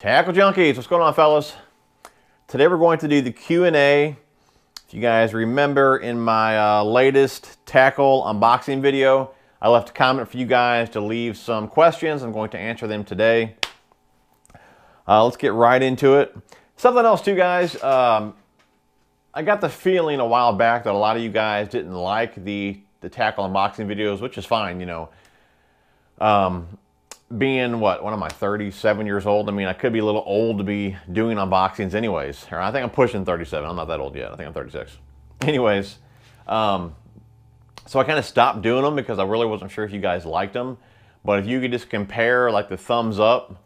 Tackle Junkies, what's going on, fellas? Today we're going to do the Q&A. If you guys remember, in my latest tackle unboxing video, I left a comment for you guys to leave some questions. I'm going to answer them today. Let's get right into it. Something else too, guys. I got the feeling a while back that a lot of you guys didn't like the tackle unboxing videos, which is fine, you know. Being, what am I, 37 years old? I mean, I could be a little old to be doing unboxings anyways. Or I think I'm pushing 37. I'm not that old yet. I think I'm 36. Anyways, so I kind of stopped doing them because I really wasn't sure if you guys liked them. But if you could just compare like the thumbs up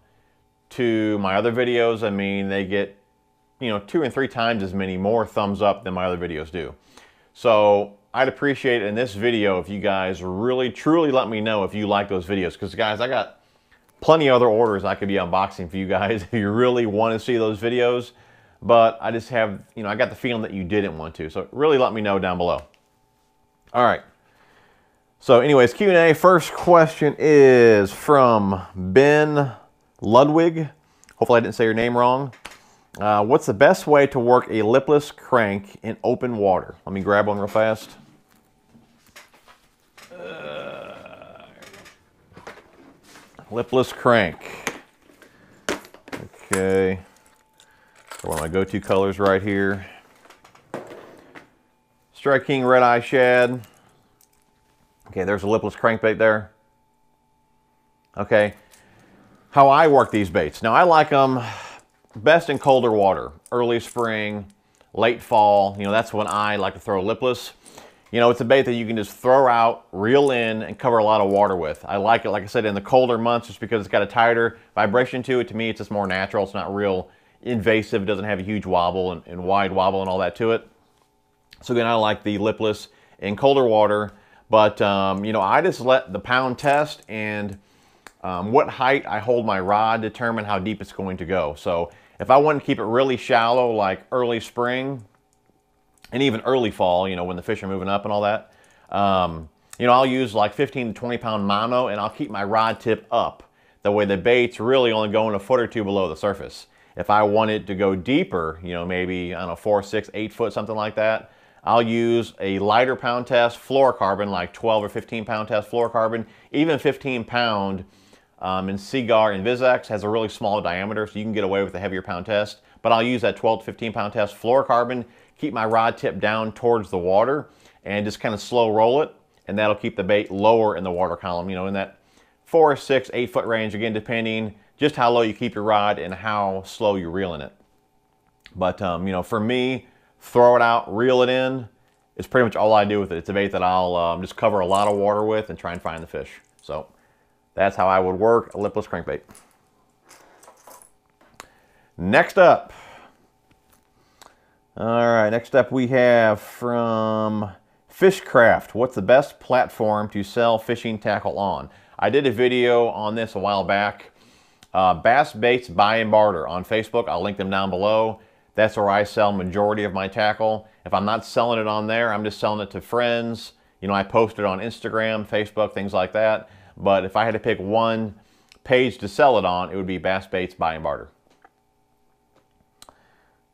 to my other videos, I mean, they get, you know, 2 and 3 times as many more thumbs up than my other videos do. So I'd appreciate it in this video if you guys really, truly let me know if you like those videos. Because, guys, I got plenty of other orders I could be unboxing for you guys if you really want to see those videos. But I just have, you know, I got the feeling that you didn't want to. So really let me know down below. All right. So anyways, Q&A. First question is from Ben Ludwig. Hopefully I didn't say your name wrong. What's the best way to work a lipless crank in open water? Let me grab one real fast. Lipless crank. Okay. One of my go-to colors right here. Strike King Red Eye Shad. Okay, there's a lipless crankbait there. Okay. How I work these baits. Now, I like them best in colder water. Early spring, late fall. You know, that's when I like to throw lipless. You know, it's a bait that you can just throw out, reel in, and cover a lot of water with. I like it, like I said, in the colder months just because it's got a tighter vibration to it. To me, it's just more natural. It's not real invasive. It doesn't have a huge wobble and wide wobble and all that to it. So again, I like the lipless in colder water. But, you know, I just let the pound test and what height I hold my rod determine how deep it's going to go. So if I want to keep it really shallow, like early spring, and even early fall, you know, when the fish are moving up and all that, you know, I'll use like 15 to 20 pound mono, and I'll keep my rod tip up. That way the bait's really only going a foot or 2 below the surface. If I want it to go deeper, you know, maybe, I don't know, 4, 6, 8 foot, something like that, I'll use a lighter pound test fluorocarbon, like 12 or 15 pound test fluorocarbon. Even 15 pound in Seagar and Vizex has a really small diameter, so you can get away with a heavier pound test. But I'll use that 12 to 15 pound test fluorocarbon, keep my rod tip down towards the water, and just kind of slow roll it, and that'll keep the bait lower in the water column, you know, in that 4, 6, 8 foot range, again, depending just how low you keep your rod and how slow you're reeling it. But, you know, for me, throw it out, reel it in, is pretty much all I do with it. It's a bait that I'll just cover a lot of water with and try and find the fish. So that's how I would work a lipless crankbait. Next up. All right, next up we have from Fishcraft. What's the best platform to sell fishing tackle on? I did a video on this a while back. Bass Baits Buy and Barter on Facebook. I'll link them down below. That's where I sell majority of my tackle. If I'm not selling it on there, I'm just selling it to friends. You know, I post it on Instagram, Facebook, things like that. But if I had to pick one page to sell it on, it would be Bass Baits Buy and Barter.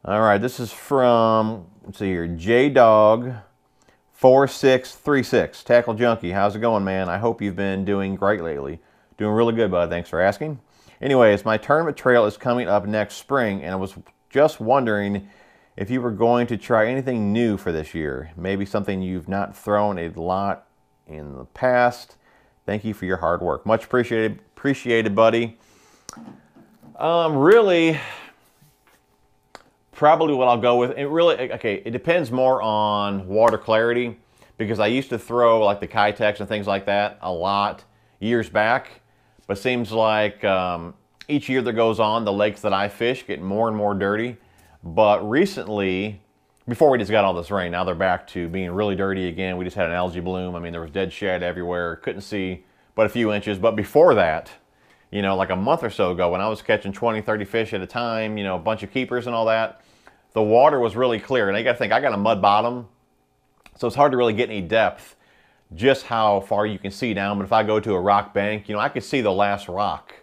All right, this is from, let's see here, JDog4636. Tackle Junkie, how's it going, man? I hope you've been doing great lately. Doing really good, bud. Thanks for asking. Anyways, my tournament trail is coming up next spring, and I was just wondering if you were going to try anything new for this year. Maybe something you've not thrown a lot in the past. Thank you for your hard work. Much appreciated, buddy. Really, probably what I'll go with, it really, okay, it depends more on water clarity, because I used to throw like the Kitex and things like that a lot years back, but seems like each year that goes on, the lakes that I fish get more and more dirty. But recently, before we just got all this rain, now they're back to being really dirty again. We just had an algae bloom. I mean, there was dead shad everywhere. Couldn't see but a few inches. But before that, you know, like a month or so ago, when I was catching 20, 30 fish at a time, you know, a bunch of keepers and all that, the water was really clear. And I got to think, I got a mud bottom, so it's hard to really get any depth just how far you can see down. But if I go to a rock bank, you know, I could see the last rock,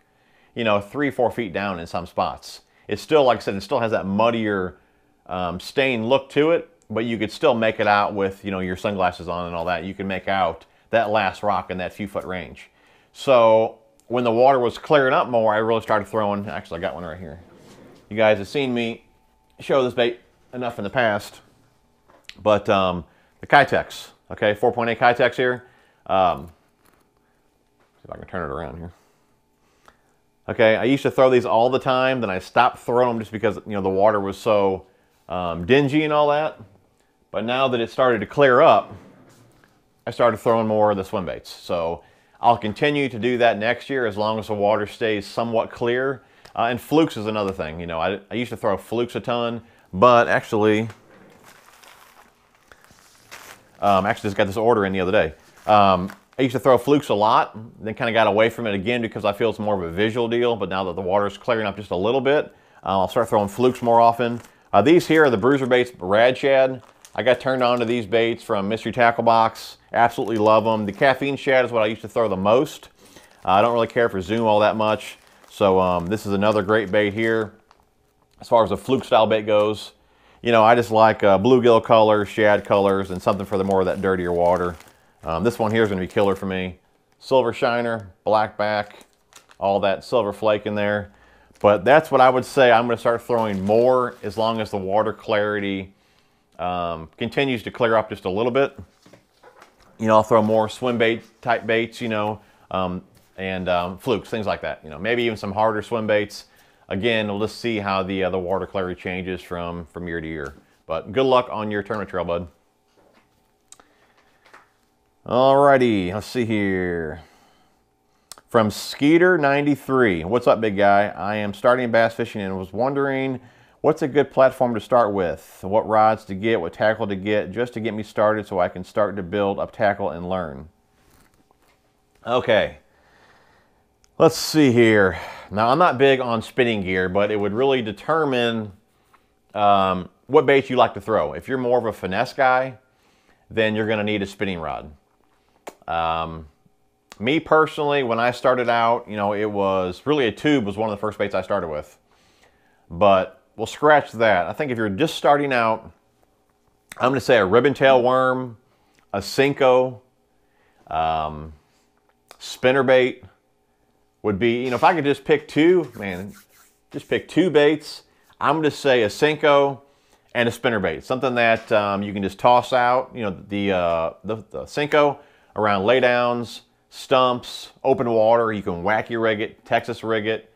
you know, 3-4 feet down in some spots. It's still, like I said, it still has that muddier stained look to it, but you could still make it out with, you know, your sunglasses on and all that. You can make out that last rock in that few foot range. So when the water was clearing up more, I really started throwing, actually I got one right here. You guys have seen me show this bait enough in the past, but the Kitex, okay, 4.8 Kitex here. See if I can turn it around here. Okay, I used to throw these all the time, then I stopped throwing them just because, you know, the water was so dingy and all that. But now that it started to clear up, I started throwing more of the swim baits. So I'll continue to do that next year as long as the water stays somewhat clear. And flukes is another thing. You know, I used to throw flukes a ton, but actually just got this order in the other day. I used to throw flukes a lot, then kind of got away from it again because I feel it's more of a visual deal. But now that the water's clearing up just a little bit, I'll start throwing flukes more often. These here are the bruiser baits, rad shad. I got turned on to these baits from Mystery Tackle Box. Absolutely love them. The caffeine shad is what I used to throw the most. I don't really care for zoom all that much. So this is another great bait here. As far as the fluke style bait goes, you know, I just like bluegill colors, shad colors, and something for the more of that dirtier water. This one here is going to be killer for me. Silver shiner, black back, all that silver flake in there. But that's what I would say I'm going to start throwing more as long as the water clarity continues to clear up just a little bit. You know, I'll throw more swim bait type baits, you know, and flukes, things like that. You know, maybe even some harder swim baits. Again, we'll just see how the water clarity changes from year to year. But good luck on your tournament trail, bud. Alrighty, let's see here. From Skeeter93. What's up, big guy? I am starting bass fishing and was wondering what's a good platform to start with? What rods to get, what tackle to get, just to get me started so I can start to build up tackle and learn. Okay, let's see here. Now, I'm not big on spinning gear, but it would really determine what bait you like to throw. If you're more of a finesse guy, then you're going to need a spinning rod. Me personally, when I started out, you know, it was really a tube was one of the first baits I started with. But we'll scratch that. I think if you're just starting out, I'm going to say a ribbon tail worm, a Cinco, spinnerbait would be, you know, if I could just pick two, man, just pick two baits, I'm going to say a Cinco and a spinnerbait. Something that you can just toss out, you know, the Cinco around laydowns, stumps, open water. You can wacky rig it, Texas rig it,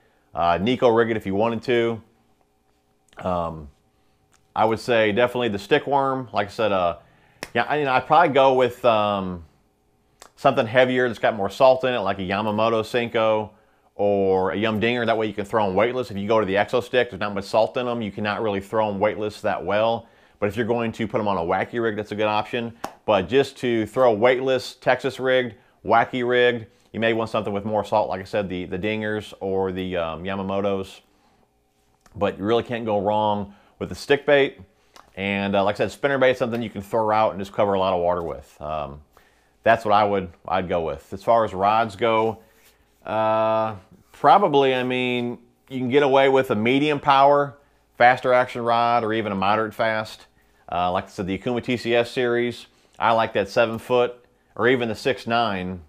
Nico rig it if you wanted to. I would say definitely the stick worm. Like I said, yeah, you know, I'd probably go with something heavier that's got more salt in it, like a Yamamoto Cinco or a Yum Dinger. That way you can throw them weightless. If you go to the Exo Stick, there's not much salt in them. You cannot really throw them weightless that well. But if you're going to put them on a wacky rig, that's a good option. But just to throw weightless, Texas rigged, wacky rigged, you may want something with more salt, like I said, the Dingers or the Yamamotos. But you really can't go wrong with the stick bait. And like I said, spinnerbait is something you can throw out and just cover a lot of water with. That's what I'd go with. As far as rods go, probably, I mean, you can get away with a medium power, faster action rod, or even a moderate fast. Like I said, the Okuma TCS series, I like that 7 foot, or even the 6'9".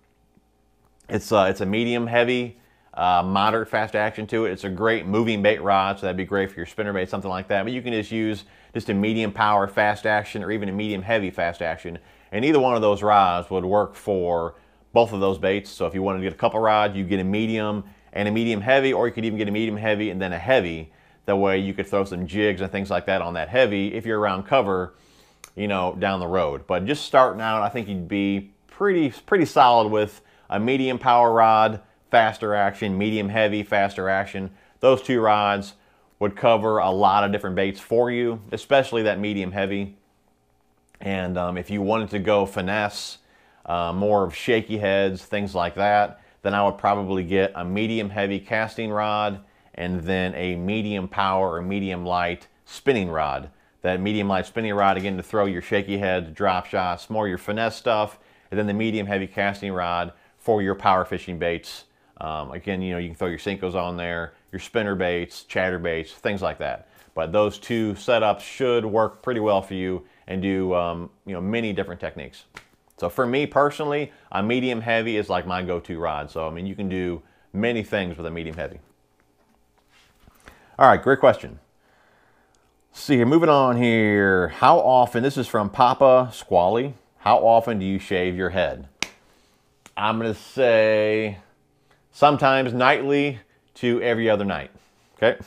It's a medium heavy, moderate fast action to it. It's a great moving bait rod, so that'd be great for your spinnerbait, something like that. But you can just use just a medium power fast action, or even a medium heavy fast action. And either one of those rods would work for both of those baits. So if you wanted to get a couple rods, you get a medium and a medium heavy, or you could even get a medium heavy and then a heavy. That way you could throw some jigs and things like that on that heavy if you're around cover, you know, down the road. But just starting out, I think you'd be pretty solid with a medium power rod, faster action, medium heavy, faster action. Those two rods would cover a lot of different baits for you, especially that medium heavy. And if you wanted to go finesse, more of shaky heads, things like that, then I would probably get a medium heavy casting rod and then a medium power or medium light spinning rod. That medium light spinning rod, again, to throw your shaky heads, drop shots, more your finesse stuff, and then the medium heavy casting rod for your power fishing baits Again, you know, you can throw your Senkos on there, your spinner baits, chatterbaits, things like that. But those two setups should work pretty well for you and do you know, many different techniques. So for me personally, a medium heavy is like my go-to rod. So I mean, you can do many things with a medium heavy. All right, great question. Let's see here, moving on here. How often, this is from Papa Squally, how often do you shave your head? I'm gonna say sometimes nightly to every other night, okay?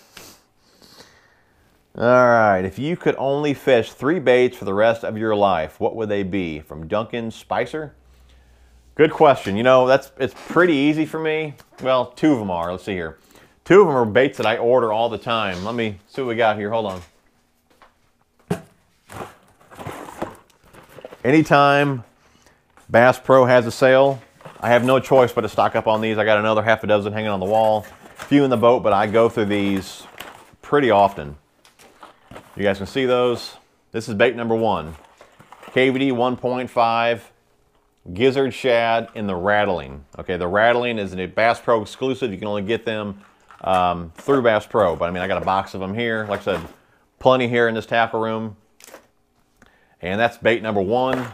All right, if you could only fish 3 baits for the rest of your life, what would they be? From Duncan Spicer. Good question. You know, it's pretty easy for me. Well, 2 of them are. Let's see here. 2 of them are baits that I order all the time. Let me see what we got here. Hold on. Anytime Bass Pro has a sale, I have no choice but to stock up on these. I got another half a dozen hanging on the wall. A few in the boat, but I go through these pretty often. You guys can see those. This is bait number 1. KVD 1.5 gizzard shad in the rattling. Okay, the rattling is a Bass Pro exclusive. You can only get them through Bass Pro. But I mean, I got a box of them here. Like I said, plenty here in this tackle room. And that's bait number 1.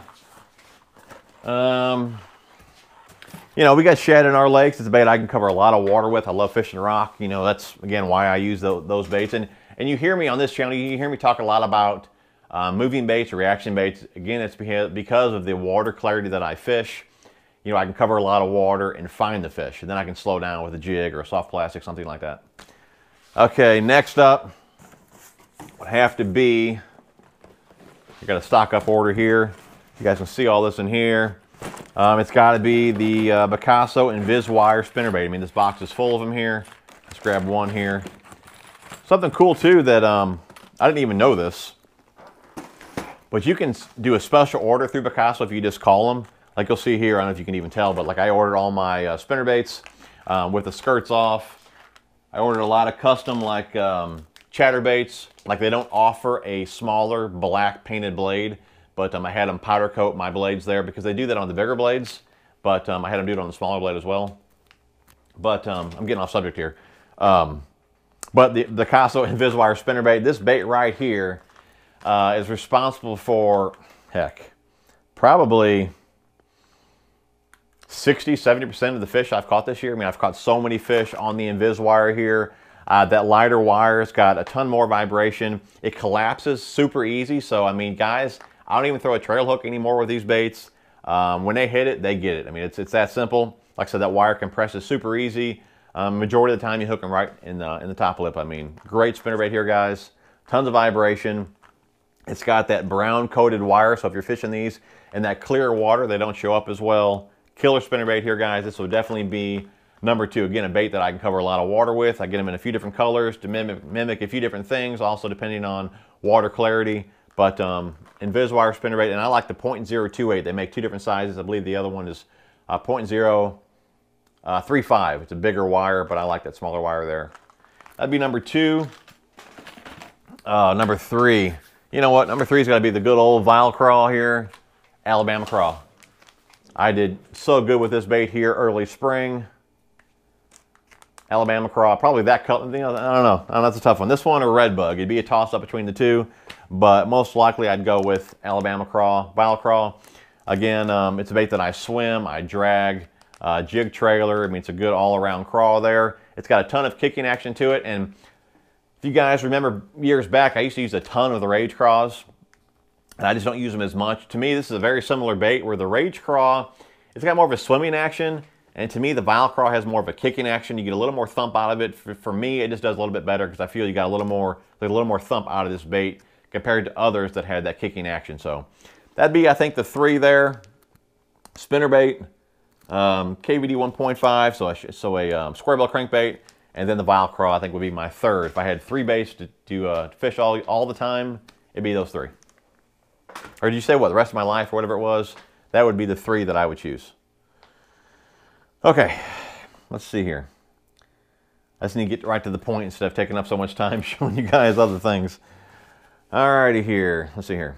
You know, we got shad in our lakes. It's a bait I can cover a lot of water with. I love fishing rock. You know, that's, again, why I use those baits. And you hear me on this channel, you hear me talk a lot about moving baits or reaction baits. Again, it's because of the water clarity that I fish. You know, I can cover a lot of water and find the fish. And then I can slow down with a jig or a soft plastic, something like that. Okay, next up would have to be, I got a stock up order here. You guys can see all this in here. It's got to be the Picasso InvisWire spinnerbait. I mean, this box is full of them here. Let's grab one here. Something cool too that I didn't even know this, but you can do a special order through Picasso if you just call them. Like you'll see here, I don't know if you can even tell, but like I ordered all my spinnerbaits with the skirts off. I ordered a lot of custom like chatterbaits. Like they don't offer a smaller black painted blade, but I had them powder coat my blades there because they do that on the bigger blades, but I had them do it on the smaller blade as well. But I'm getting off subject here. But the Picasso InvisWire spinnerbait, this bait right here is responsible for, heck, probably 60–70% of the fish I've caught this year. I mean, I've caught so many fish on the InvisWire here. That lighter wire has got a ton more vibration. It collapses super easy. So, I mean, guys, I don't even throw a trail hook anymore with these baits. When they hit it, they get it. I mean, it's that simple. Like I said, that wire compresses super easy. Majority of the time, you hook them right in the top lip. I mean, great spinnerbait here, guys. Tons of vibration. It's got that brown coated wire, so if you're fishing these in that clear water, they don't show up as well. Killer spinnerbait here, guys. This would definitely be number 2. Again, a bait that I can cover a lot of water with. I get them in a few different colors to mimic a few different things, also depending on water clarity. But InvisWire spinnerbait, and I like the .028. They make 2 different sizes. I believe the other one is .035. It's a bigger wire, but I like that smaller wire there. That'd be number 2. Number 3. You know what? Number 3 is going to be the good old Vile Craw here, Alabama Craw. I did so good with this bait here early spring. Alabama Craw, probably that color. You know, I don't know. That's a tough one. This one or Red Bug. It'd be a toss-up between the 2, but most likely I'd go with Alabama Craw, Vile Craw. Again, it's a bait that I swim, I drag, jig trailer. I mean, it's a good all-around craw there. It's got a ton of kicking action to it, and if you guys remember years back, I used to use a ton of the Rage Craws, and I just don't use them as much. To me, this is a very similar bait where the Rage Craw, it's got more of a swimming action, and to me, the Vile Craw has more of a kicking action. You get a little more thump out of it. For me, it just does a little bit better because I feel you got a little more thump out of this bait compared to others that had that kicking action. So that'd be, I think, the 3 there. Spinnerbait, KVD 1.5, so a square bill crankbait, and then the Vile Craw, I think, would be my 3rd. If I had 3 baits to fish all the time, it'd be those 3. Or did you say what, the rest of my life or whatever it was? That would be the 3 that I would choose. Okay, let's see here. I just need to get right to the point instead of taking up so much time showing you guys other things. Alrighty here, let's see here.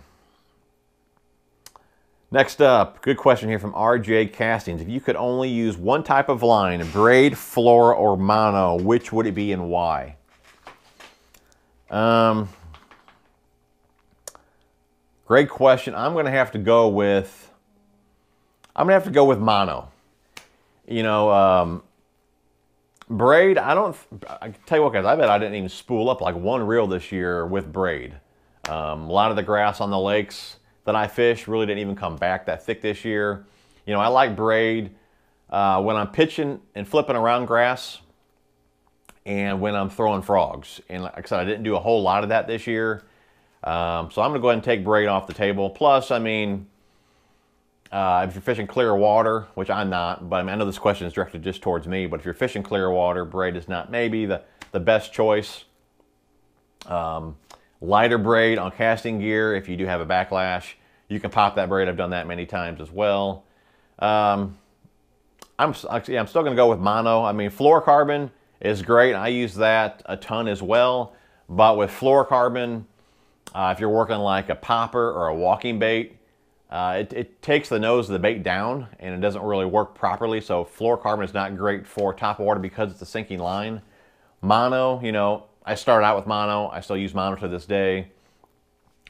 Next up, good question here from RJ Castings. If you could only use one type of line, braid, fluoro, or mono, which would it be and why? Great question. I'm going to have to go with mono. You know, braid, I tell you what, guys, I bet I didn't even spool up like one reel this year with braid. A lot of the grass on the lakes that I fish really didn't even come back that thick this year. You know, I like braid when I'm pitching and flipping around grass and when I'm throwing frogs. And like I said, I didn't do a whole lot of that this year. So I'm going to go ahead and take braid off the table. Plus, I mean, if you're fishing clear water, which I'm not, but I mean, I know this question is directed just towards me, but if you're fishing clear water, braid is not maybe the best choice. Lighter braid on casting gear, if you do have a backlash, you can pop that braid. I've done that many times as well. I'm still going to go with mono. I mean, fluorocarbon is great. I use that a ton as well. But with fluorocarbon, if you're working like a popper or a walking bait, it takes the nose of the bait down and it doesn't really work properly. So fluorocarbon is not great for topwater because it's a sinking line. Mono, you know, I started out with mono. I still use mono to this day.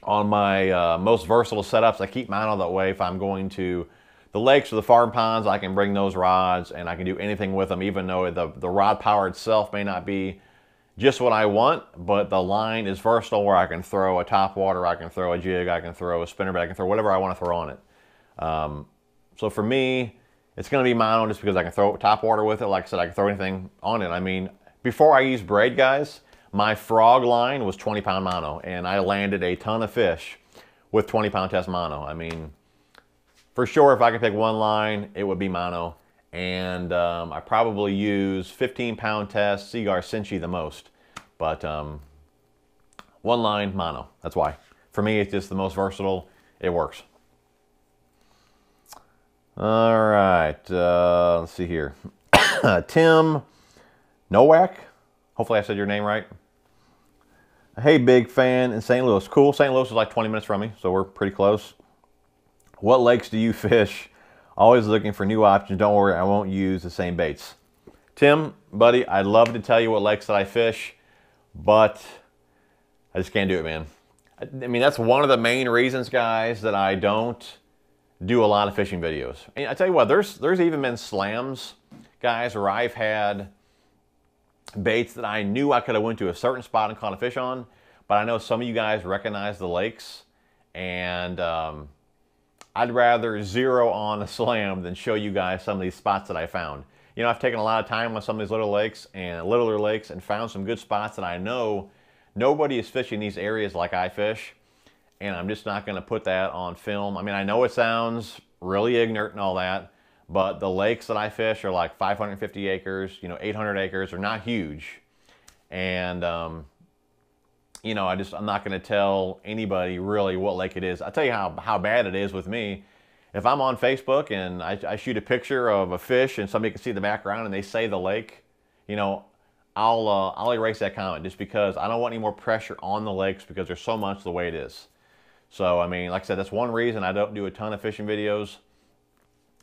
On my most versatile setups, I keep mono that way. If I'm going to the lakes or the farm ponds, I can bring those rods and I can do anything with them, even though the rod power itself may not be just what I want, but the line is versatile where I can throw a topwater, I can throw a jig, I can throw a spinnerbait, I can throw whatever I want to throw on it. So for me, it's going to be mono just because I can throw topwater with it. Like I said, I can throw anything on it. I mean, before I used braid, guys, my frog line was 20-pound mono, and I landed a ton of fish with 20-pound test mono. I mean, for sure, if I could pick one line, it would be mono. And I probably use 15-pound test Seagar Cinchi the most. But one line, mono. That's why. For me, it's just the most versatile. It works. All right. Let's see here. Tim Nowak. Hopefully I said your name right. Hey, big fan in St. Louis. Cool. St. Louis is like 20 minutes from me, so we're pretty close. What lakes do you fish? Always looking for new options. Don't worry, I won't use the same baits. Tim, buddy, I'd love to tell you what lakes that I fish, but I just can't do it, man. I mean, that's one of the main reasons, guys, that I don't do a lot of fishing videos. And I tell you what, there's even been slams, guys, where I've had baits that I knew I could have went to a certain spot and caught a fish on, but I know some of you guys recognize the lakes, and I'd rather zero on a slam than show you guys some of these spots that I found. You know, I've taken a lot of time on some of these little lakes and littler lakes and found some good spots that I know nobody is fishing these areas like I fish, and I'm just not going to put that on film. I mean, I know it sounds really ignorant and all that, but the lakes that I fish are like 550 acres, you know, 800 acres. They're not huge. And, you know, I'm not going to tell anybody really what lake it is. I'll tell you how bad it is with me. If I'm on Facebook and I shoot a picture of a fish and somebody can see the background and they say the lake, you know, I'll erase that comment just because I don't want any more pressure on the lakes because there's so much the way it is. So, I mean, like I said, that's one reason I don't do a ton of fishing videos.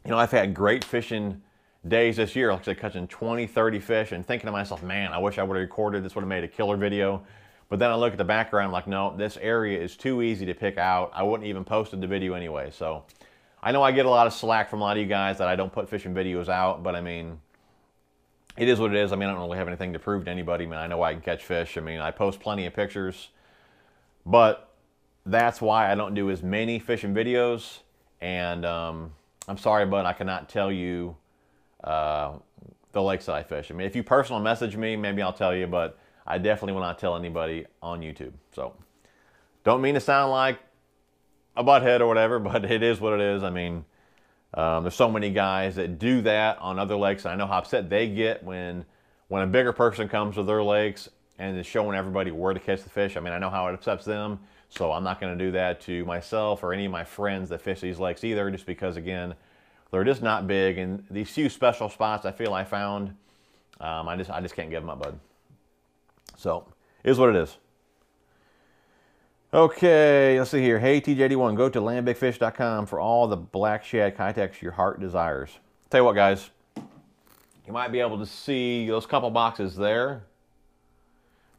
You know, I've had great fishing days this year, like I said, catching 20, 30 fish and thinking to myself, man, I wish I would have recorded this, would have made a killer video. But then I look at the background, I'm like, no, this area is too easy to pick out. I wouldn't even posted the video anyway. So I know I get a lot of slack from a lot of you guys that I don't put fishing videos out, but I mean, it is what it is. I mean, I don't really have anything to prove to anybody. I mean, I know I can catch fish. I mean, I post plenty of pictures, but that's why I don't do as many fishing videos. And I'm sorry, but I cannot tell you the lakes that I fish. I mean, if you personal message me, maybe I'll tell you, but I definitely will not tell anybody on YouTube. So, don't mean to sound like a butthead or whatever, but it is what it is. I mean, there's so many guys that do that on other lakes, and I know how upset they get when a bigger person comes to their lakes and is showing everybody where to catch the fish. I mean, I know how it upsets them, so I'm not going to do that to myself or any of my friends that fish these lakes either, just because, again, they're just not big, and these few special spots I feel I found, I just can't give them up, bud. So, it is what it is. Okay, let's see here. Hey TJ81, go to landbigfish.com for all the black shad Kitex your heart desires. Tell you what, guys, you might be able to see those couple boxes there.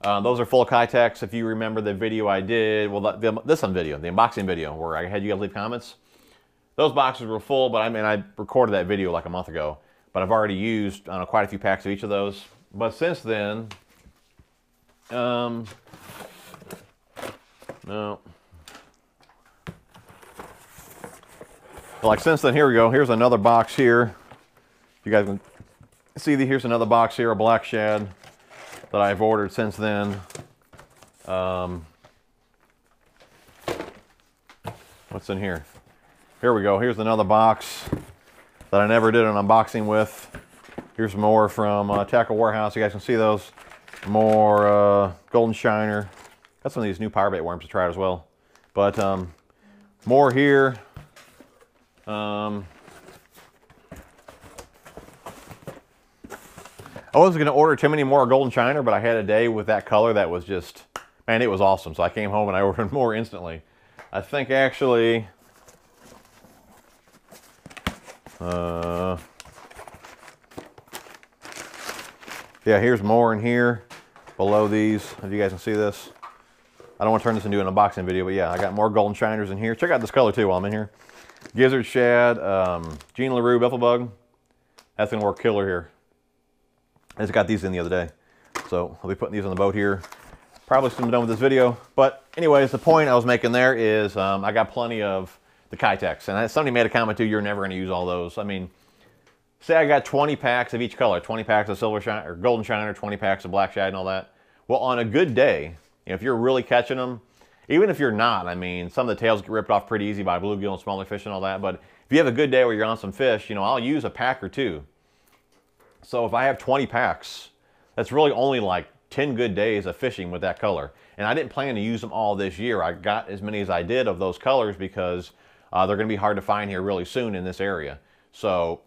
Those are full of Kitex. If you remember the video I did, well, this one video, the unboxing video, where I had you guys leave comments. Those boxes were full, but I mean, I recorded that video like a month ago. But I've already used quite a few packs of each of those. But since then, no. Like since then, here we go. Here's another box here. You guys can see here's another box here, a black shad that I've ordered since then. What's in here? Here we go. Here's another box that I never did an unboxing with. Here's more from Tackle Warehouse. You guys can see those. More golden shiner. Got some of these new power bait worms to try out as well. But more here. I wasn't going to order too many more golden shiner, but I had a day with that color that was just, man, it was awesome. So I came home and I ordered more instantly. I think actually, yeah, here's more in here below these, if you guys can see this. I don't want to turn this into an unboxing video, but yeah, I got more golden shiners in here. Check out this color too while I'm in here. Gizzard shad, Jean LaRue Bifflebug. That's going to work killer here. I just got these in the other day. So I'll be putting these on the boat here. Probably soon done with this video. But anyways, the point I was making there is I got plenty of the Kitex. And somebody made a comment too, you're never going to use all those. I mean, say I got 20 packs of each color. 20 packs of silver shiner, or golden shiner, 20 packs of black shad and all that. Well, on a good day, if you're really catching them, even if you're not, I mean, some of the tails get ripped off pretty easy by bluegill and smaller fish and all that. But if you have a good day where you're on some fish, you know, I'll use a pack or two. So if I have 20 packs, that's really only like 10 good days of fishing with that color. And I didn't plan to use them all this year. I got as many as I did of those colors because they're going to be hard to find here really soon in this area. So,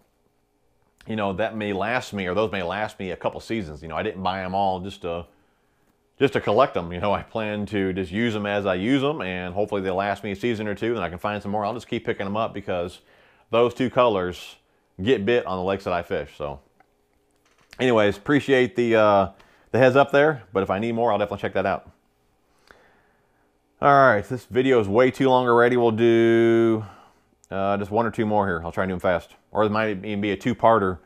you know, that may last me, or those may last me a couple seasons. You know, I didn't buy them all just to collect them. You know, I plan to just use them as I use them, and hopefully they'll last me a season or two, and I can find some more. I'll just keep picking them up because those two colors get bit on the lakes that I fish. So anyways, appreciate the heads up there, but if I need more, I'll definitely check that out. All right, this video is way too long already. We'll do just one or two more here. I'll try and do them fast. Or it might even be a two-parter.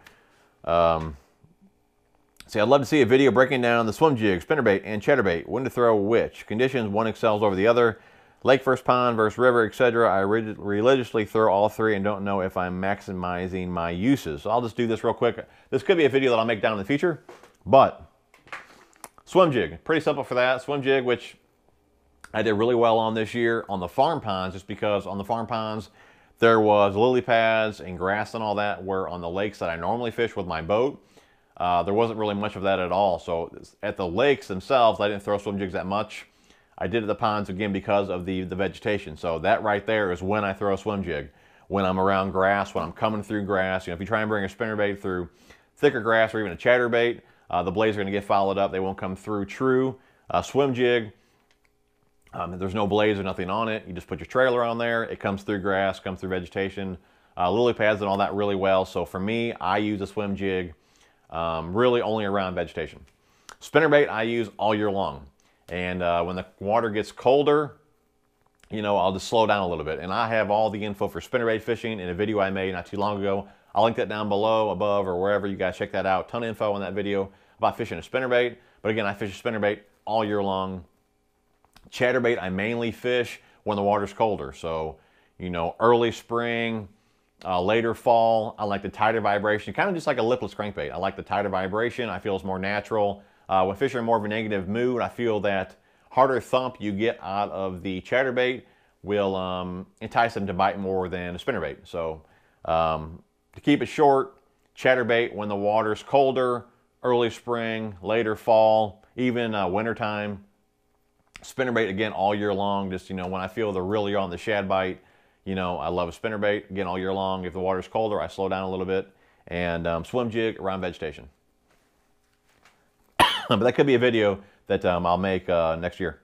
See, I'd love to see a video breaking down the swim jig, spinnerbait, and chatterbait. When to throw which. Conditions, one excels over the other. Lake versus pond versus river, etc. I religiously throw all three and don't know if I'm maximizing my uses. So I'll just do this real quick. This could be a video that I'll make down in the future. But swim jig, pretty simple for that. Swim jig, which I did really well on this year on the farm ponds, just because on the farm ponds there was lily pads and grass and all that, where on the lakes that I normally fish with my boat, there wasn't really much of that at all. So at the lakes themselves, I didn't throw swim jigs that much. I did at the ponds again because of the vegetation. So that right there is when I throw a swim jig. When I'm around grass, when I'm coming through grass. You know, if you try and bring a spinnerbait through thicker grass or even a chatterbait, the blades are going to get followed up. They won't come through true. Swim jig, there's no blades or nothing on it. You just put your trailer on there. It comes through grass, comes through vegetation. Lily pads and all that really well. So for me, I use a swim jig really only around vegetation. Spinnerbait I use all year long. And when the water gets colder, you know, I'll just slow down a little bit. And I have all the info for spinnerbait fishing in a video I made not too long ago. I'll link that down below, above, or wherever. You guys check that out. Ton of info on that video about fishing a spinnerbait. But again, I fish a spinnerbait all year long. Chatterbait I mainly fish when the water's colder. So, you know, early spring, later fall, I like the tighter vibration. Kind of just like a lipless crankbait. I like the tighter vibration. I feel it's more natural. When fish are in more of a negative mood, I feel that harder thump you get out of the chatterbait will entice them to bite more than a spinnerbait. So to keep it short, chatterbait when the water's colder, early spring, later fall, even wintertime. Spinnerbait again all year long. Just, you know, when I feel they're really on the shad bite, you know, I love a spinnerbait again all year long. If the water's colder, I slow down a little bit. And swim jig around vegetation. But that could be a video that I'll make next year.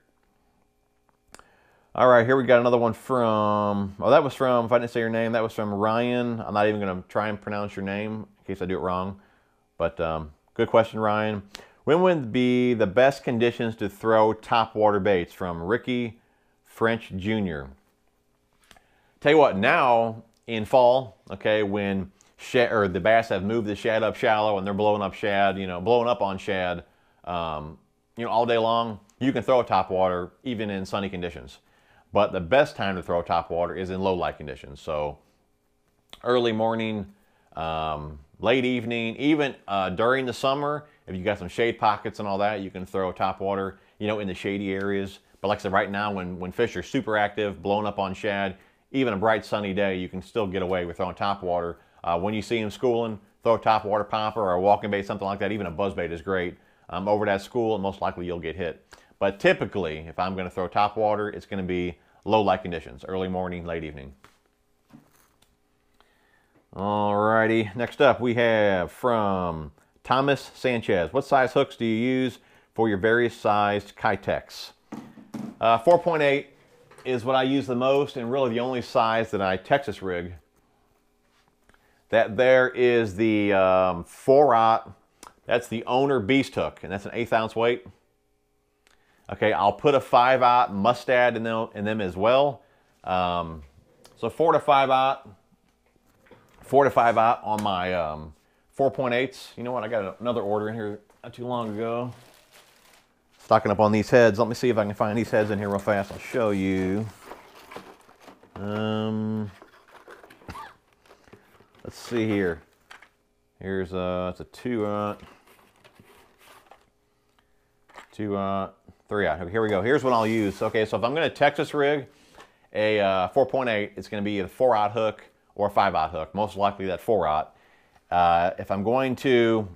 All right, here we got another one from, oh, that was from, if I didn't say your name, that was from Ryan. I'm not even going to try and pronounce your name in case I do it wrong. But good question, Ryan. When would be the best conditions to throw topwater baits? From Ricky French Jr. Tell you what, now in fall, okay, when the bass have moved the shad up shallow and they're blowing up shad, blowing up on shad, all day long, you can throw a topwater even in sunny conditions. But the best time to throw topwater is in low light conditions. So early morning, late evening, even during the summer, if you got some shade pockets and all that, you can throw topwater, in the shady areas. But like I said, right now when fish are super active, blowing up on shad, even a bright sunny day, you can still get away with throwing topwater. When you see them schooling, throw a topwater popper or a walking bait, something like that. Even a buzzbait is great. Over that school, and most likely you'll get hit. But typically, if I'm going to throw topwater, it's going to be low light conditions, early morning, late evening. Alrighty, next up we have from Thomas Sanchez. What size hooks do you use for your various sized Kitex? 4.8 is what I use the most, and really the only size that I Texas rig. That there is the 4-aught. That's the owner beast hook, and that's an 1/8 ounce weight. Okay, I'll put a 5-aught mustad in them as well. So 4 to 5-aught on my 4.8s. You know what? I got another order in here not too long ago. Stocking up on these heads. Let me see if I can find these heads in here real fast. I'll show you. Let's see here. Here's it's a 2-aught, 2-aught, 3-aught. Okay, here we go. Here's what I'll use. Okay, so if I'm going to Texas rig a 4.8, it's going to be a 4-aught hook or a 5-aught hook. Most likely that 4-aught. If I'm going to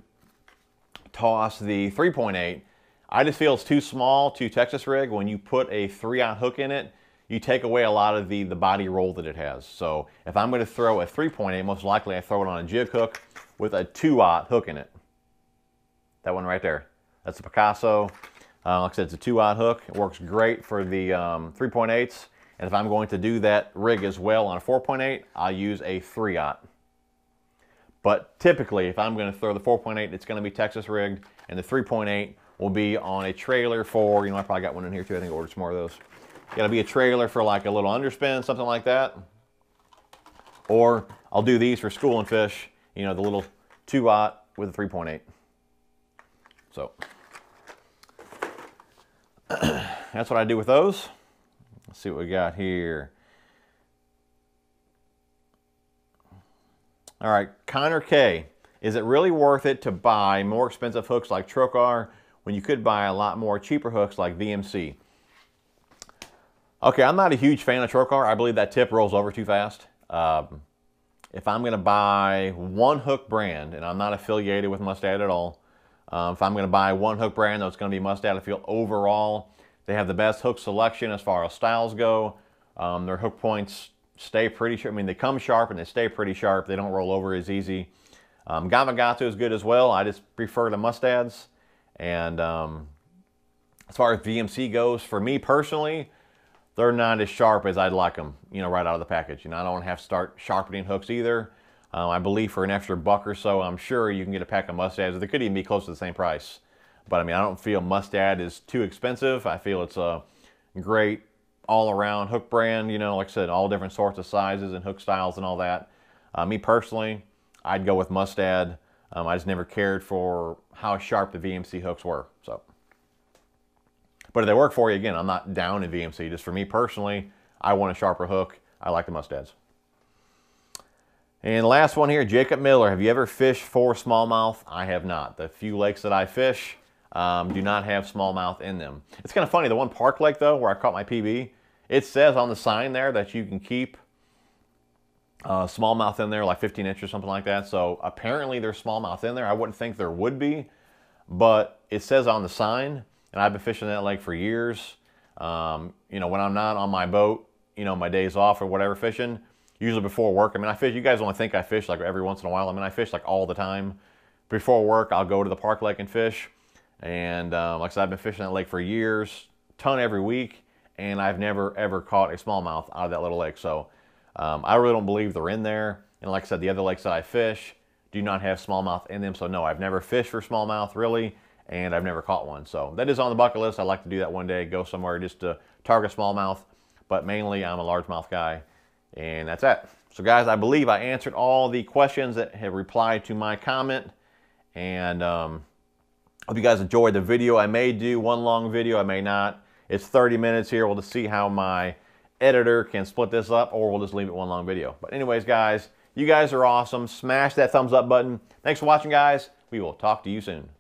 toss the 3.8, I just feel it's too small to Texas rig. When you put a 3-aught hook in it, you take away a lot of the body roll that it has. So if I'm going to throw a 3.8, most likely I throw it on a jig hook with a 2-aught hook in it. That one right there. That's a Picasso. Like I said, it's a 2-aught hook. It works great for the 3.8s. And if I'm going to do that rig as well on a 4.8, I'll use a 3-aught. But typically, if I'm going to throw the 4.8, it's going to be Texas rigged, and the 3.8 will be on a trailer for, I probably got one in here too. I think I ordered some more of those. Got to be a trailer for like a little underspin, something like that. Or I'll do these for schooling fish, the little 2-aught with a 3.8. So that's what I do with those. Let's see what we got here. All right, Connor K. Is it really worth it to buy more expensive hooks like Trocar when you could buy a lot more cheaper hooks like VMC? Okay, I'm not a huge fan of Trocar. I believe that tip rolls over too fast. If I'm going to buy one hook brand, and I'm not affiliated with Mustad at all, if I'm going to buy one hook brand that's going to be Mustad, I feel overall they have the best hook selection as far as styles go. Their hook points stay pretty sharp. I mean, they come sharp and they stay pretty sharp. They don't roll over as easy. Gamakatsu is good as well. I just prefer the Mustads. And as far as VMC goes, for me personally, they're not as sharp as I'd like them, right out of the package. I don't want to have to start sharpening hooks either. I believe for an extra $1 or so, I'm sure you can get a pack of Mustads. They could even be close to the same price. But I mean, I don't feel Mustad is too expensive. I feel it's a great all-around hook brand. Like I said, all different sorts of sizes and hook styles and all that. Me personally, I'd go with Mustad. I just never cared for how sharp the VMC hooks were. So. But if they work for you, again, I'm not down in VMC. Just for me personally, I want a sharper hook. I like the Mustads. And the last one here, Jacob Miller. Have you ever fished for smallmouth? I have not. The few lakes that I fish do not have smallmouth in them. It's kind of funny. The one park lake, though, where I caught my PB, it says on the sign there that you can keep smallmouth in there, like 15 inches or something like that. So apparently there's smallmouth in there. I wouldn't think there would be, but it says on the sign. And I've been fishing that lake for years. When I'm not on my boat, my days off or whatever fishing, usually before work. I mean, I fish, you guys only think I fish like every once in a while. I mean, I fish like all the time. Before work, I'll go to the park lake and fish. And like I said, I've been fishing that lake for years, ton every week. and I've never ever caught a smallmouth out of that little lake. So I really don't believe they're in there. And like I said, the other lakes that I fish do not have smallmouth in them. So no, I've never fished for smallmouth really, and I've never caught one. So that is on the bucket list. I'd like to do that one day, go somewhere just to target smallmouth. But mainly I'm a largemouth guy, and that's it. So guys, I believe I answered all the questions that have replied to my comment. And hope you guys enjoyed the video. I may do one long video, I may not. It's 30 minutes here. We'll just see how my editor can split this up, or we'll just leave it one long video. But anyways, guys, you guys are awesome. Smash that thumbs up button. Thanks for watching, guys. We will talk to you soon.